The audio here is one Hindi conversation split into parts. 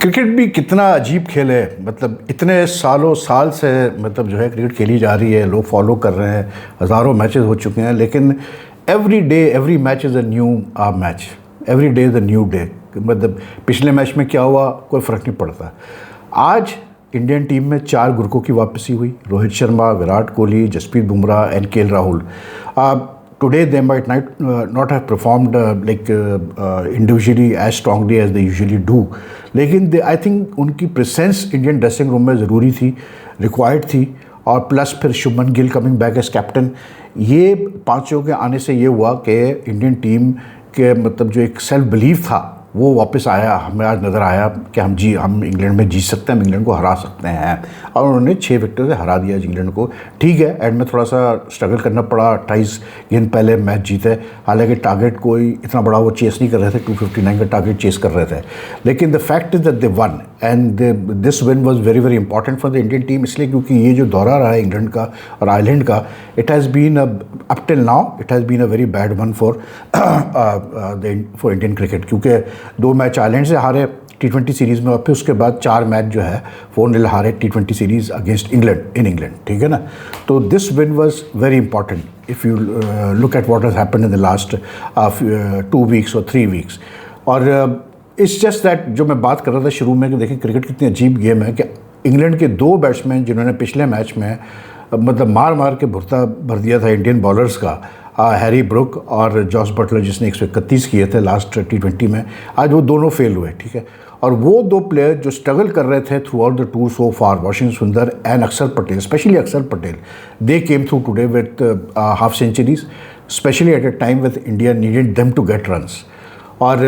क्रिकेट भी कितना अजीब खेल है। मतलब इतने सालों साल से मतलब जो है क्रिकेट खेली जा रही है, लोग फॉलो कर रहे हैं, हज़ारों मैचेस हो चुके हैं, लेकिन every day every match is a new match, every day is a new day. मतलब पिछले मैच में क्या हुआ कोई फ़र्क नहीं पड़ता। आज इंडियन टीम में 4 गुरकों की वापसी हुई, Rohit Sharma, Virat Kohli, Jasprit Bumrah and KL Rahul. Today they might not have performed individually as strongly as they usually do, लेकिन I think उनकी प्रेजेंस इंडियन ड्रेसिंग रूम में ज़रूरी थी, रिक्वायर्ड थी। और प्लस फिर Shubman Gill coming back as captain, ये पांचों के आने से ये हुआ कि इंडियन टीम के मतलब जो एक सेल्फ बिलीव था वो वापस आया। हमें आज नज़र आया कि हम इंग्लैंड में जीत सकते हैं, हम इंग्लैंड को हरा सकते हैं। और उन्होंने 6 विकेट से हरा दिया इंग्लैंड को। ठीक है, एंड में थोड़ा सा स्ट्रगल करना पड़ा, 28 गेंद पहले मैच जीते। हालांकि टारगेट कोई इतना बड़ा वो चेस नहीं कर रहे थे, 259 का टारगेट चेस कर रहे थे, लेकिन the fact is that they one and this win was very very important for the Indian team. इसलिए क्योंकि ये जो दौरा रहा है इंग्लैंड का और आयरलैंड का, it has been up till now it has been a very bad one for Indian cricket, क्योंकि 2 मैच आयरलैंड से हारे T20 सीरीज़ में और फिर उसके बाद 4 मैच जो है 4-0 हारे T20 series against England in England. ठीक है ना, तो this win was very important if you look at what has happened in the last 2 weeks और 3 वीक्स। और इट्स जस्ट दैट जो मैं बात कर रहा था शुरू में कि देखिए क्रिकेट कितनी अजीब गेम है कि इंग्लैंड के 2 बैट्समैन जिन्होंने पिछले मैच में मतलब मार के भुर्ता भर दिया था इंडियन बॉलर्स का, हैरी ब्रुक और जॉस बटलर जिसने 131 किए थे लास्ट T20 में, आज वो दोनों फेल हुए। ठीक है, और वो 2 प्लेयर जो स्ट्रगल कर रहे थे throughout the tour so far, Washington Sundar and Akshar Patel, specially Akshar Patel, they came through today with half centuries, specially at a time with India needed them to get runs. और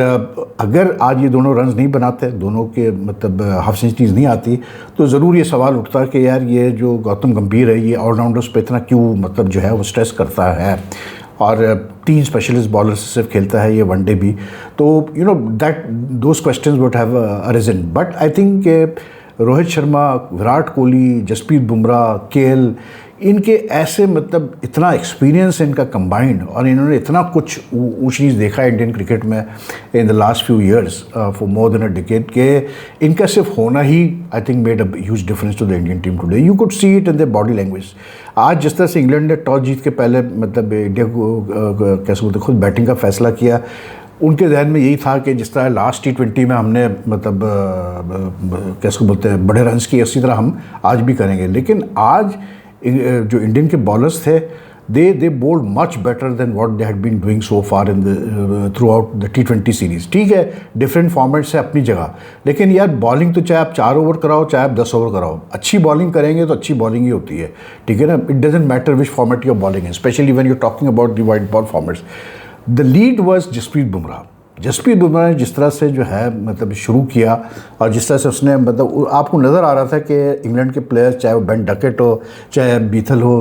अगर आज ये दोनों रन्स नहीं बनाते, दोनों के मतलब हाफ सेंचुरीज नहीं आती, तो ज़रूर ये सवाल उठता कि यार ये जो गौतम गंभीर है ये ऑलराउंडर्स पे इतना क्यों मतलब जो है वो स्ट्रेस करता है, और 3 स्पेशलिस्ट बॉलर से सिर्फ खेलता है ये वनडे भी। तो you know that those questions would have arisen, but I think Rohit Sharma, Virat Kohli, Jasprit Bumrah, KL, इनके ऐसे मतलब इतना एक्सपीरियंस है इनका कंबाइंड, और इन्होंने इतना कुछ ऊँच नीच देखा है इंडियन क्रिकेट में in the last few years for more than a decade, के इनका सिर्फ होना ही I think made a huge difference to the Indian team today. You could see it in the body language. आज जिस तरह से इंग्लैंड ने टॉस जीत के पहले मतलब इंडिया को कैसे बोलते खुद बैटिंग का फैसला किया, उनके जहन में यही था कि जिस तरह लास्ट T20 में हमने मतलब कैसे बोलते हैं बड़े रन्स किए, उसी तरह हम आज भी करेंगे। लेकिन आज जो इंडियन के बॉलर्स थे they bowled much better than what they had been doing so far in the throughout the T20 series. ठीक है, डिफरेंट फॉर्मेट्स है अपनी जगह, लेकिन यार बॉलिंग तो चाहे आप 4 ओवर कराओ चाहे आप 10 ओवर कराओ, अच्छी बॉलिंग करेंगे तो अच्छी बॉलिंग ही होती है। ठीक है ना, it doesn't matter which format your bowling है, specially when you talking about the white ball formats. The lead was Jasprit Bumrah ने जिस तरह से जो है मतलब शुरू किया, और जिस तरह से उसने मतलब आपको नज़र आ रहा था कि इंग्लैंड के प्लेयर्स, चाहे वो बेन डकेट हो, चाहे बीथल हो,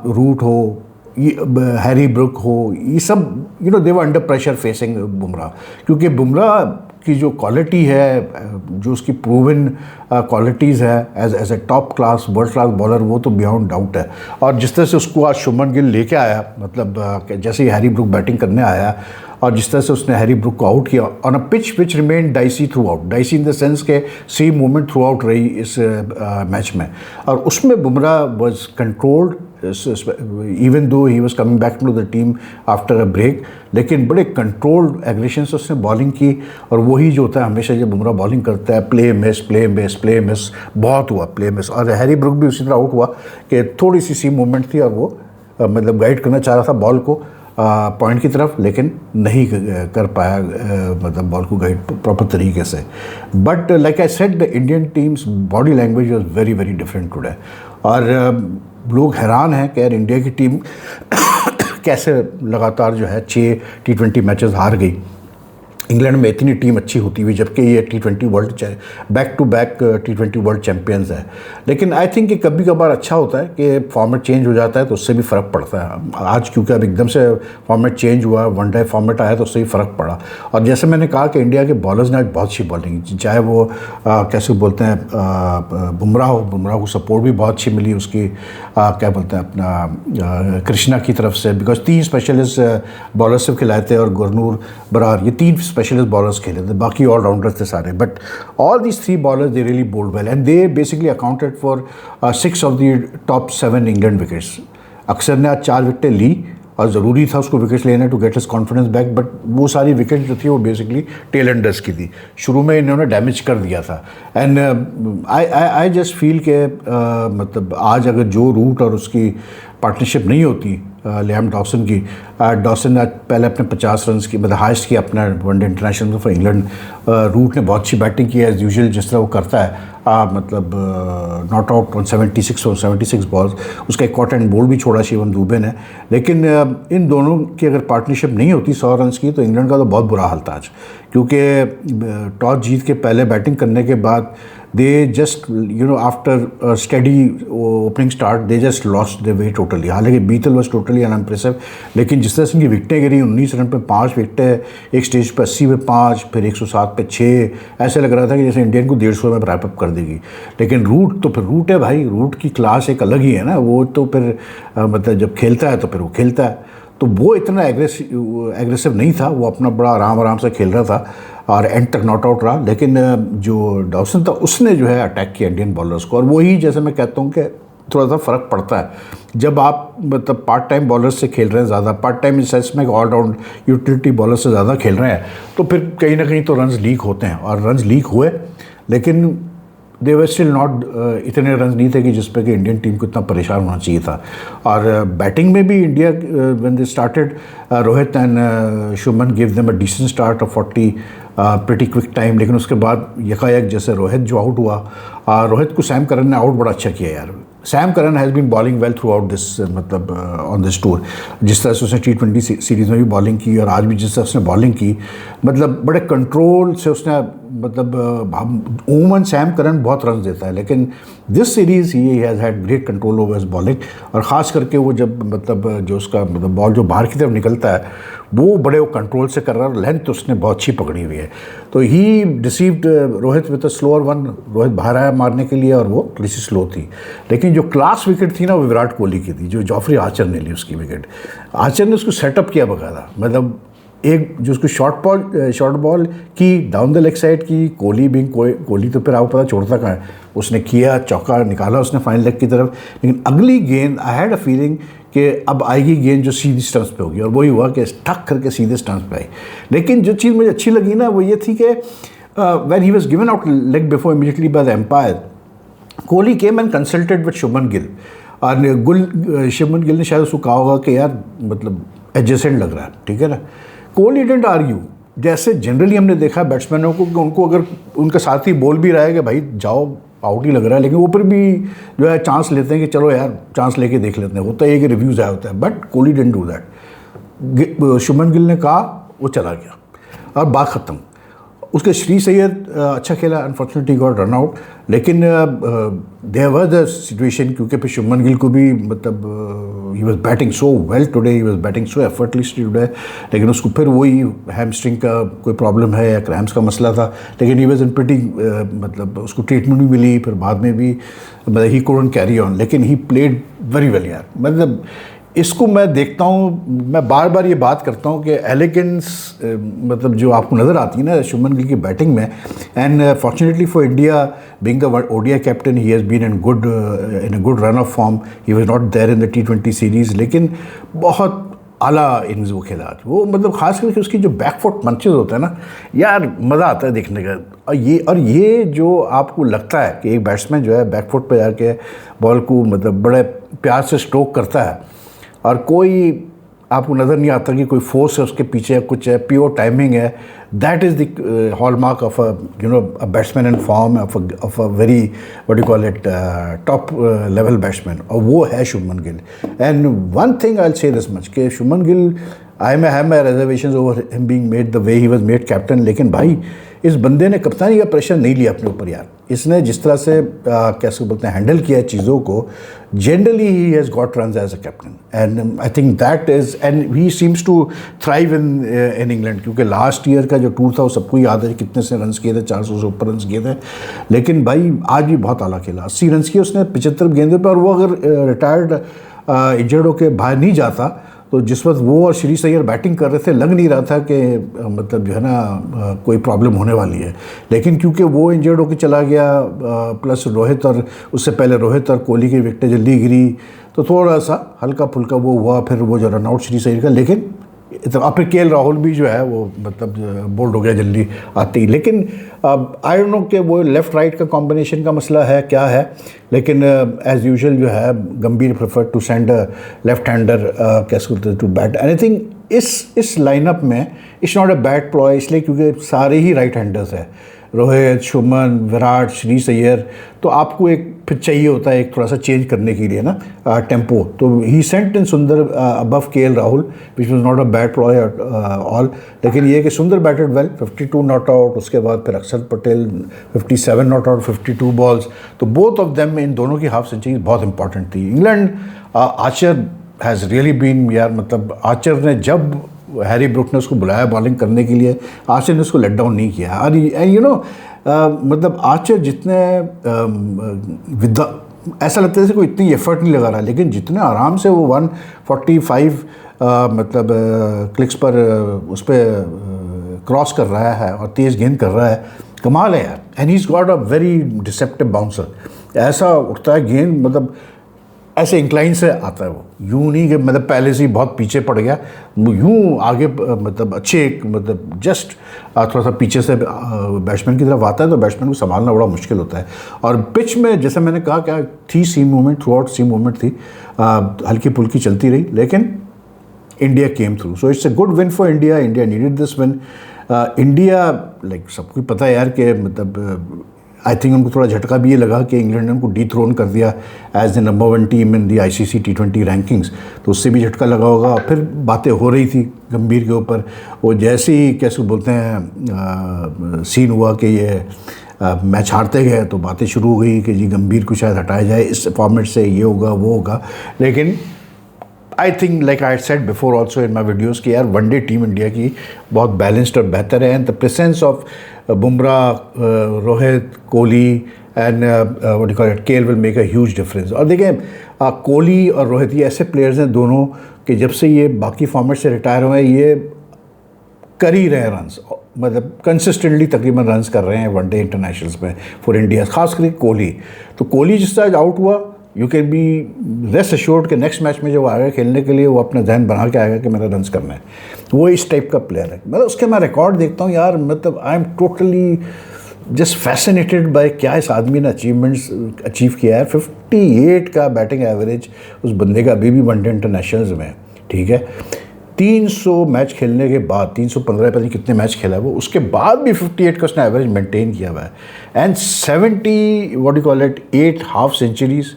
रूट हो, हैरी ब्रुक हो, ये सब you know they were under pressure facing Bumrah, क्योंकि बुमराह की जो क्वालिटी है, जो उसकी प्रूवन क्वालिटीज़ है as a top class world class bowler, वो तो बियॉन्ड डाउट है। और जिस तरह से उसको आज शुभमन गिल लेके आया, मतलब जैसे ही हैरी ब्रुक बैटिंग करने आया और जिस तरह से उसने हैरी ब्रुक को आउट किया on a pitch which remain dicey through out, dicey in the sense के सेम मूवमेंट थ्रू आउट रही इस मैच में, और उसमें Bumrah was controlled even though he was coming back to the team after a break, लेकिन बड़े कंट्रोल्ड एग्रेशन से उसने बॉलिंग की। और वही जो होता है हमेशा जब बुमराह बॉलिंग करता है, प्ले मिस बहुत हुआ, प्ले मिस। और हैरी ब्रुक भी उसी तरह आउट हुआ कि थोड़ी सी मूवमेंट थी और वो मतलब गाइड करना चाह रहा था बॉल को पॉइंट की तरफ, लेकिन नहीं कर पाया मतलब बॉल को गाइड प्रॉपर तरीके से। But like I said the Indian teams body language was very very different today, और लोग हैरान हैं कि यार इंडिया की टीम कैसे लगातार जो है 6 T20 मैचेस हार गई। इंग्लैंड में इतनी टीम अच्छी होती हुई, जबकि ये T20 world back to back T20 world champions है। लेकिन आई थिंक कि कभी कभार अच्छा होता है कि फॉर्मेट चेंज हो जाता है तो उससे भी फ़र्क पड़ता है। आज क्योंकि अब एकदम से फॉर्मेट चेंज हुआ, वनडे फॉर्मेट आया तो उससे भी फ़र्क पड़ा। और जैसे मैंने कहा कि इंडिया के बॉलर्स ने आज बहुत अच्छी बॉलिंग, चाहे वो कैसे बोलते हैं बुमराह को सपोर्ट भी बहुत अच्छी मिली उसकी, क्या बोलते हैं अपना कृष्णा की तरफ से, बिकॉज 3 स्पेशलिस्ट बॉलर सिर्फ खिलाए थे, और गुरनूर बरार, ये 3 स्पेशलिस्ट बॉलर्स खेले थे, बाकी ऑलराउंडर्स थे सारे, but all these 3 bowlers they really bowled well and they basically accounted for 6 of the top 7 England wickets. Axar ने आज 4 विकेटें ली और ज़रूरी था उसको विकेट्स लेना to get his confidence back, but वो सारी विकेट जो थी वो बेसिकली टेल एंडर्स की थी, शुरू में इन्होंने डैमेज कर दिया था। एंड आई जस्ट फील के मतलब आज अगर जो रूट और उसकी पार्टनरशिप नहीं होती लियाम डॉसन की, डॉसन ने पहले अपने 50 रन की मतलब हाइस्ट किया अपना one day international for England. Root ने बहुत अच्छी बैटिंग की एज यूजुअल जिस तरह वो करता है, मतलब नॉट आउट ऑन 76 बॉल्स, उसका एक कॉट एंड बोल्ड भी छोड़ा शिवम दुबे ने। लेकिन इन दोनों की अगर पार्टनरशिप नहीं होती 100 रन की तो इंग्लैंड का तो बहुत बुरा हाल था आज, क्योंकि टॉस जीत के पहले बैटिंग करने के बाद they just after study opening start they just lost the way totally. हालांकि बीतल वॉज टोटली अनइम्प्रेसिव, लेकिन जिस तरह से उनकी विकटें गिरी, 19 रन पे 5 विकटें, एक स्टेज पे 80 पे 5, फिर 107 पे 6, ऐसे लग रहा था कि जैसे इंडियन को 150 में रैप अप कर देगी। लेकिन रूट तो फिर रूट है भाई, रूट की क्लास एक अलग ही है ना, वो तो फिर मतलब जब खेलता है तो फिर वो खेलता है, तो वो इतना एग्रेसिव नहीं था, वो अपना बड़ा आराम से खेल रहा था और एंड तक नॉट आउट रहा। लेकिन जो डॉसन था उसने जो है अटैक किया इंडियन बॉलर्स को, और वही जैसे मैं कहता हूँ कि थोड़ा सा फ़र्क पड़ता है जब आप मतलब पार्ट टाइम बॉलर्स से खेल रहे हैं ज़्यादा, पार्ट टाइम सेंस में ऑलराउंड यूटिलिटी बॉलर से ज़्यादा खेल रहे हैं, तो फिर कहीं ना कहीं तो रन्स लीक होते हैं, और रन्स लीक हुए, लेकिन दे वर स्टिल नॉट इतने रन नहीं थे कि जिस पे कि इंडियन टीम को इतना परेशान होना चाहिए था। और बैटिंग में भी India when they started, Rohit and Shubman give them a decent start of 40 pretty quick time, लेकिन उसके बाद यकायक जैसे रोहित जो आउट हुआ, रोहित को सैम करन ने आउट बड़ा अच्छा किया यार। Sam Curran has been bowling well throughout this मतलब ऑन दिस टूर, जिस तरह से उसने T20 सीरीज़ में भी बॉलिंग की और आज भी जिस तरह से उसने बॉलिंग की, मतलब बड़े कंट्रोल से उसने मतलब उमूमन सैम करन बहुत रन देता है, लेकिन this series he has had great control over his bowling, और ख़ास करके वो जब मतलब जो उसका मतलब बॉल जो बाहर की तरफ निकलता है वो बड़े वो कंट्रोल से कर रहा है, लेंथ उसने बहुत अच्छी पकड़ी हुई है। तो he deceived Rohit with a slower one, Rohit बाहर आया मारने के लिए और वो थोड़ी सी स्लो थी, लेकिन जो क्लास विकेट थी ना वो विराट कोहली की थी, जो जॉफरी आर्चर ने ली उसकी विकेट। आर्चर ने उसको सेटअप किया बकायदा, मतलब एक जो उसको शॉर्ट बॉल की डाउन द लेग साइड की, कोहली बिंग कोहली तो फिर आपको पता छोड़ता कहाँ है, उसने किया, चौका निकाला उसने फाइनल लेग की तरफ, लेकिन अगली गेंद आई हैड अ फीलिंग कि अब आएगी गेंद जो सीधी स्टंप्स पे होगी, और वही हुआ कि ठक करके सीधे स्टंप्स पे आई। लेकिन जो चीज़ मुझे अच्छी लगी ना वो ये थी कि when he was given out leg before immediately by the umpire, Kohli came and consulted with Shubman Gill, और शुभमन गिल ने शायद उसको कहा होगा कि यार मतलब एडजेसेंट लग रहा है, ठीक है ना। कोहली डिडंट आर्ग्यू, जैसे जनरली हमने देखा बैट्समैनों को कि उनको अगर उनका साथी बोल भी रहा है कि भाई जाओ आउट ही लग रहा है, लेकिन ऊपर भी जो है चांस लेते हैं कि चलो यार चांस लेके देख लेते हैं, होता है कि रिव्यूज़ आया होता है, but Kohli didn't do that. Shubman Gill ने कहा, वो चला गया और बात ख़त्म। उसके श्री सैयद अच्छा खेला, अनफॉर्चुनेटली गॉट रन आउट, लेकिन देयर वाज द सिचुएशन, क्योंकि फिर शुभमन गिल को भी मतलब he was batting so well today, he was batting so effortlessly today, लेकिन उसको फिर वही हैमस्ट्रिंग का कोई प्रॉब्लम है या क्रैम्प्स का मसला था, लेकिन ही वाज इन प्रीटी मतलब उसको ट्रीटमेंट भी मिली, फिर बाद में भी मतलब ही कुडंट कैरी ऑन, लेकिन ही प्लेड वेरी वेल यार। मतलब इसको मैं देखता हूँ, मैं बार बार ये बात करता हूँ कि एलिगेंस मतलब जो आपको नज़र आती है ना शुभमन गिल की बैटिंग में, and fortunately for India being the ODI captain he has been in a good run of form, he was not there in the T20 series, लेकिन बहुत आला इनिंग्स वो खेला वो, मतलब ख़ास करके उसकी जो बैकफुट पंचेस होते हैं ना यार, मज़ा आता है देखने का। और ये जो आपको लगता है कि एक बैट्समैन जो है बैकफुट पे जाके बॉल को मतलब बड़े प्यार से स्ट्रोक करता है और कोई आपको नज़र नहीं आता कि कोई फोर्स है उसके पीछे, कुछ है, प्योर टाइमिंग है, that is the hallmark of a batsman in form of a very what you call it top level batsman, और वो है Shubman Gill. And one thing I will say this much कि Shubman Gill, I may have my reservations over him being made the way he was made captain, लेकिन भाई इस बंदे ने कप्तानी का प्रेशर नहीं लिया अपने ऊपर यार। इसने जिस तरह से कैसे बोलते हैं हैंडल किया चीज़ों को, generally he has got runs as a captain, and I think that is, and he seems to thrive in England, क्योंकि लास्ट ईयर का जो टूर था वो सबको याद है कितने से रन्स किए थे, 400 से ऊपर रन्स किए थे, लेकिन भाई आज भी बहुत आला खेला, 80 रन्स किए उसने 75 गेंदों पर, और वो अगर रिटायर्ड इंजर्ड होकर बाहर नहीं जाता तो जिस वक्त वो और श्री सैयर बैटिंग कर रहे थे लग नहीं रहा था कि मतलब जो है ना कोई प्रॉब्लम होने वाली है, लेकिन क्योंकि वो इंजर्ड होकर चला गया प्लस रोहित और उससे पहले रोहित और कोहली की विकेटें जल्दी गिरी, तो थोड़ा सा हल्का फुल्का वो हुआ, फिर वो जो रनआउट श्री सैयर का, लेकिन अब फिर के राहुल भी जो है वो मतलब बोल्ड हो गया जल्दी आते ही। लेकिन आई डोंट नो कि वो लेफ़्ट राइट का कॉम्बिनेशन का मसला है क्या है, लेकिन एज यूजुअल जो है Gambhir prefer to send left hander कैसे बोलते टू बैट एनीथिंग। इस लाइनअप में it's not a bad ploy, इसलिए क्योंकि सारे ही राइट हैंडर्स हैं, रोहित, शुभमन, विराट, श्री सैयर, तो आपको एक फिर चाहिए होता है एक थोड़ा सा चेंज करने के लिए ना टेम्पो। तो ही सेंट इन सुंदर अबव के Rahul which was not a bad ploy all, लेकिन ये कि सुंदर बैटेड वेल, 52 नॉट आउट, उसके बाद फिर Axar Patel 57 not out, 52 balls, तो बोथ ऑफ देम इन दोनों की हाफ सेंचुरी बहुत इंपॉर्टेंट थी। England Archer has really been यार, मतलब आर्चर ने जब हैरी ब्रुक ने उसको बुलाया बॉलिंग करने के लिए, आर्चर ने उसको लेट डाउन नहीं किया। और यू नो मतलब आर्चर जितने ऐसा लगता है जैसे कोई इतनी एफर्ट नहीं लगा रहा, लेकिन जितने आराम से वो 145 मतलब क्लिक्स पर उस पर क्रॉस कर रहा है और तेज़ गेंद कर रहा है, कमाल है यार। And he is got a very deceptive bouncer, ऐसा उठता है गेंद, मतलब ऐसे इंक्लाइन से आता है वो, यूँ नहीं कि मतलब पहले से ही बहुत पीछे पड़ गया, यूँ आगे मतलब अच्छे मतलब जस्ट थोड़ा सा पीछे से बैट्समैन की तरफ आता है, तो बैट्समैन को संभालना बड़ा मुश्किल होता है। और पिच में जैसे मैंने कहा क्या थी seam movement, throughout seam movement थी, हल्की फुल्की चलती रही, लेकिन India came through. So it's a good win for India, India needed this win. India like सबको पता है यार कि मतलब आई थिंक उनको थोड़ा झटका भी ये लगा कि इंग्लैंड ने उनको डीथ्रोन कर दिया as the number 1 team in the ICC T20 rankings, तो उससे भी झटका लगा होगा। फिर बातें हो रही थी गंभीर के ऊपर, वो जैसे ही कैसे बोलते हैं सीन हुआ कि ये मैच हारते गए, तो बातें शुरू हो गई कि जी गंभीर को शायद हटाया जाए इस फॉर्मेट से, ये होगा वो होगा। लेकिन I think like I said before also in my videos कि यार वनडे टीम इंडिया की बहुत बैलेंस्ड और बेहतर है, and the presence of Bumrah, Rohit, Kohli and what you call it KL will make a huge difference. और देखें कोहली और रोहित ये ऐसे प्लेयर्स हैं दोनों कि जब से ये बाकी फॉर्मेट से रिटायर हुए हैं ये कर ही रहे हैं रन्स, मतलब कंसिस्टेंटली तकरीबन रन्स कर रहे हैं वनडे इंटरनेशनल्स में फॉर इंडिया, खास करके कोहली। तो कोहली जिस तरह आउट हुआ, you can be rest assured कि नेक्स्ट मैच में जब वो आएगा खेलने के लिए वो अपना जहन बना के आएगा कि मेरा रन्स करना है। वो इस टाइप का प्लेयर है, मतलब उसके मैं रिकॉर्ड देखता हूँ यार, मतलब I am totally just fascinated by क्या इस आदमी ने अचीवमेंट्स अचीव किया है। 58 का बैटिंग एवरेज उस बंदे का अभी भी वनडे इंटरनेशनल्स में, ठीक है। 300 मैच खेलने के बाद, 315 पता नहीं कितने मैच खेला है वो, उसके बाद भी 58 का उसने एवरेज मेंटेन किया हुआ है। And 70 what you call it 8 half centuries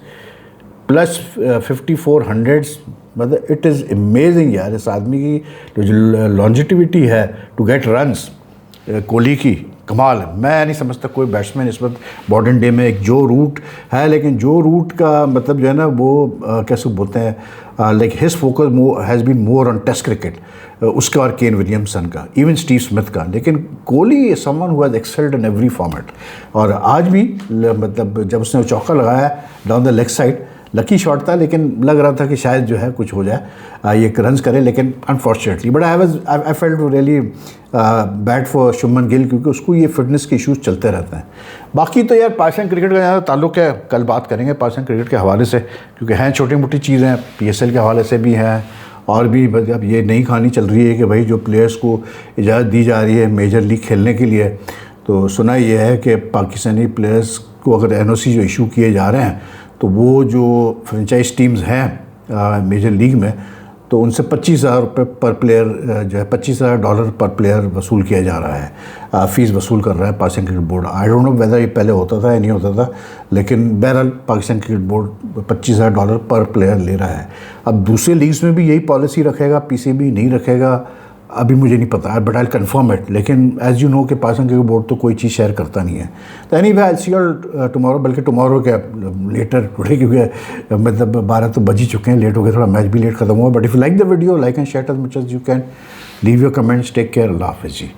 plus 54 hundreds, मतलब इट इज़ अमेजिंग यार। इस आदमी की जो लॉन्जिटिविटी है टू गेट रन्स, कोहली की कमाल है। मैं नहीं समझता कोई बैट्समैन इस वक्त मॉडर्न डे में, एक जो रूट है, लेकिन जो रूट का मतलब जो है ना वो कैसे बोलते हैं like his focus has been more on test cricket, उसका और केन विलियमसन का, इवन स्टीव स्मिथ का। लेकिन Kohli someone who has excelled in every format, और आज भी मतलब जब उसने चौका लगाया down the leg side, lucky shot था, लेकिन लग रहा था कि शायद जो है कुछ हो जाए, ये रन्स करे, लेकिन unfortunately but I felt really bad for Shubman Gill, क्योंकि उसको ये फिटनेस के इश्यूज चलते रहते हैं। बाकी तो यार पाकिस्तान क्रिकेट का ज़्यादा ताल्लुक है, कल बात करेंगे पाकिस्तान क्रिकेट के हवाले से, क्योंकि हैं छोटी मोटी चीज़ें PSL के हवाले से भी हैं, और भी अब ये नई कहानी चल रही है कि भाई जो प्लेयर्स को इजाज़त दी जा रही है मेजर लीग खेलने के लिए, तो सुना ये है कि पाकिस्तानी प्लेयर्स को अगर NOC जो इशू किए जा रहे हैं, तो वो जो फ्रेंचाइज टीम्स हैं मेजर लीग में, तो उनसे 25,000 रुपये पर प्लेयर जो है $25,000 पर प्लेयर वसूल किया जा रहा है, फ़ीस वसूल कर रहा है Pakistan cricket board. I don't know whether ये पहले होता था या नहीं होता था, लेकिन बहरहाल पाकिस्तान क्रिकेट बोर्ड $25,000 पर प्लेयर ले रहा है। अब दूसरे लीग्स में भी यही पॉलिसी रखेगा, PCB नहीं रखेगा, अभी मुझे नहीं पता है, बट आई कन्फर्म इट। लेकिन एज यू नो कि पाकिस्तान क्रिकेट बोर्ड तो कोई चीज़ शेयर करता नहीं है। तो anyway I see all tomorrow, बल्कि टुमारो क्या लेटर टुडे, क्योंकि मतलब 12 तो बज ही चुके हैं, लेट हो गए, थोड़ा मैच भी लेट खत्म हुआ। But if you like the video, like and share as much as you can, leave your comments, take care, Allah हाफ़िज़ जी।